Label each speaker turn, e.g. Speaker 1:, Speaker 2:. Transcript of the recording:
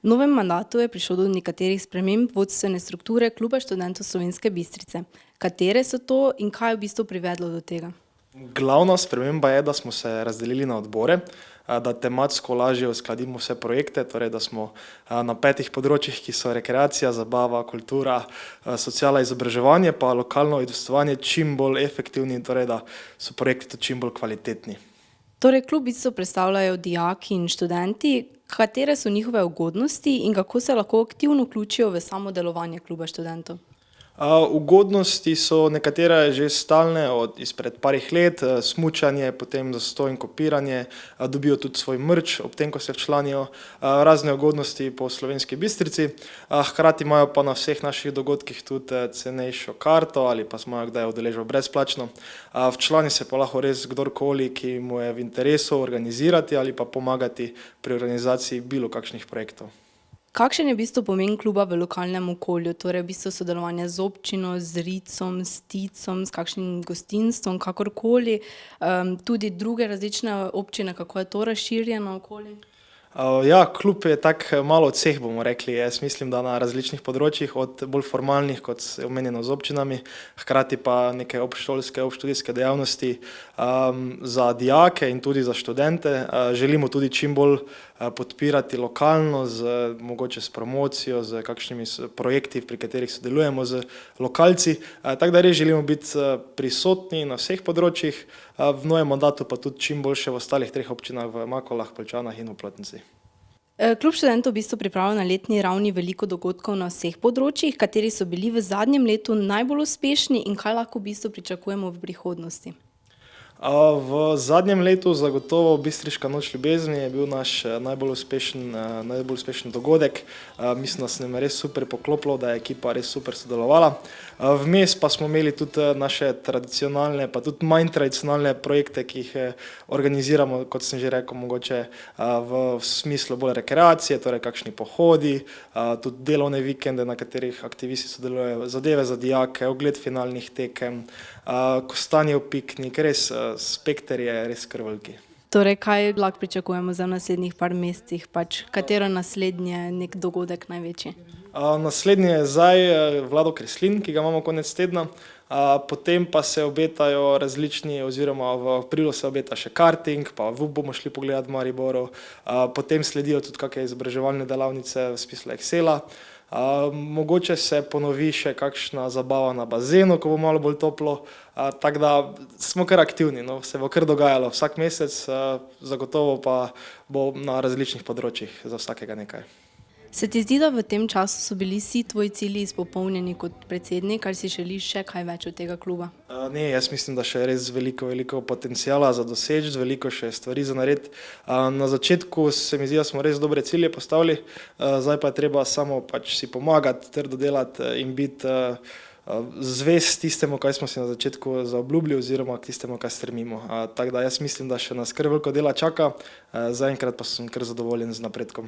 Speaker 1: V novem mandatu je prišlo do nekaterih sprememb vodstvene strukture Kluba študentov Slovenske Bistrice. Katere so to in kaj je v bistvu privedlo do tega?
Speaker 2: Glavna sprememba je, da smo se razdelili na odbore, da tematsko lažje uskladimo vse projekte, torej da smo na 5 področjih, ki so rekreacija, zabava, kultura, sociala, izobraževanje pa lokalno udejstvovanje čim bolj efektivni, torej da so projekti tudi čim bolj kvalitetni.
Speaker 1: Torej, klub v bistvu predstavljajo dijaki in študenti. Katere so njihove ugodnosti in kako se lahko aktivno vključijo v samo delovanje Kluba študentov?
Speaker 2: Ugodnosti so nekatere že stalne izpred parih let, smučanje, potem zastonj kopiranje, dobijo tudi svoj merch ob tem, ko se včlanijo, razne ugodnosti po Slovenski Bistrici, hkrati imajo pa na vseh naših dogodkih tudi cenejšo karto ali pa smo kdaj udeležbo brezplačno. Včlani se pa lahko res kdorkoli, ki mu je v interesu organizirati ali pa pomagati pri organizaciji bilo kakšnih projektov.
Speaker 1: Kakšen je v bistvu pomen kluba v lokalnem okolju, torej v bistvu sodelovanje z občino, z RIC-om, s TIC-om, s kakšnim gostinstvom, kakorkoli, tudi druge različne občine, kako je to razširjeno okoli?
Speaker 2: Ja, klub je tako malo od vseh, bomo rekli. Jaz mislim, da na različnih področjih, od bolj formalnih, kot je omenjeno z občinami, hkrati pa neke obšolske, obštudijske dejavnosti za dijake in tudi za študente. Želimo tudi čim bolj podpirati lokalno, mogoče s promocijo, s kakšnimi projekti, pri katerih sodelujemo z lokalci. Tako da res želimo biti prisotni na vseh področjih, v novem mandatu pa tudi čim boljše v ostalih 3 občinah, v Makolah, Poljčanah in v Plotnici.
Speaker 1: Klub študentov v bistvu pripravlja na letni ravni veliko dogodkov na vseh področjih. Kateri so bili v zadnjem letu najbolj uspešni in kaj lahko v bistvu pričakujemo v prihodnosti?
Speaker 2: V zadnjem letu zagotovo Bistriška noč ljubezni je bil naš najbolj uspešen dogodek. Mislim, da se nam je res super poklopilo, da je ekipa res super sodelovala. Vmes pa smo imeli tudi naše tradicionalne, pa tudi manj tradicionalne projekte, ki jih organiziramo, kot sem že rekel, mogoče v smislu bolj rekreacije, torej kakšni pohodi, tudi delovne vikende, na katerih aktivisti sodelujejo, zadeve za dijake, ogled finalnih tekem, kostanjev piknik, res spekter je res kar veliki.
Speaker 1: Torej, kaj lahko pričakujemo za naslednjih par mesecih, katero naslednje nek dogodek največji?
Speaker 2: Naslednji je zdaj Vlado Kreslin, ki ga imamo konec tedna, potem pa se obetajo različni oziroma v aprilu se obeta še karting, pa bomo šli pogledat v Mariboru, potem sledijo tudi kake izobraževalne delavnice v smislu Excela. Mogoče se ponovi še kakšna zabava na bazenu, ko bo malo bolj toplo, tako da smo kar aktivni, se bo kar dogajalo vsak mesec, zagotovo pa bo na različnih področjih za vsakega nekaj.
Speaker 1: Se ti zdi, da v tem času so bili vsi tvoji cilji izpopolnjeni kot predsednik, ali si želiš še kaj več od tega kluba?
Speaker 2: Ne, jaz mislim, da še res veliko potenciala za doseči, veliko še stvari za narediti. Na začetku se mi zdi, da smo res dobre cilje postavili, zdaj pa je treba samo si pomagati, trdo delati in biti zvest tistemu, kaj smo si na začetku zaobljubili oziroma tistemu, kaj stremimo. Tako da jaz mislim, da še nas kar veliko dela čaka, zaenkrat pa sem kar zadovoljen z napredkom.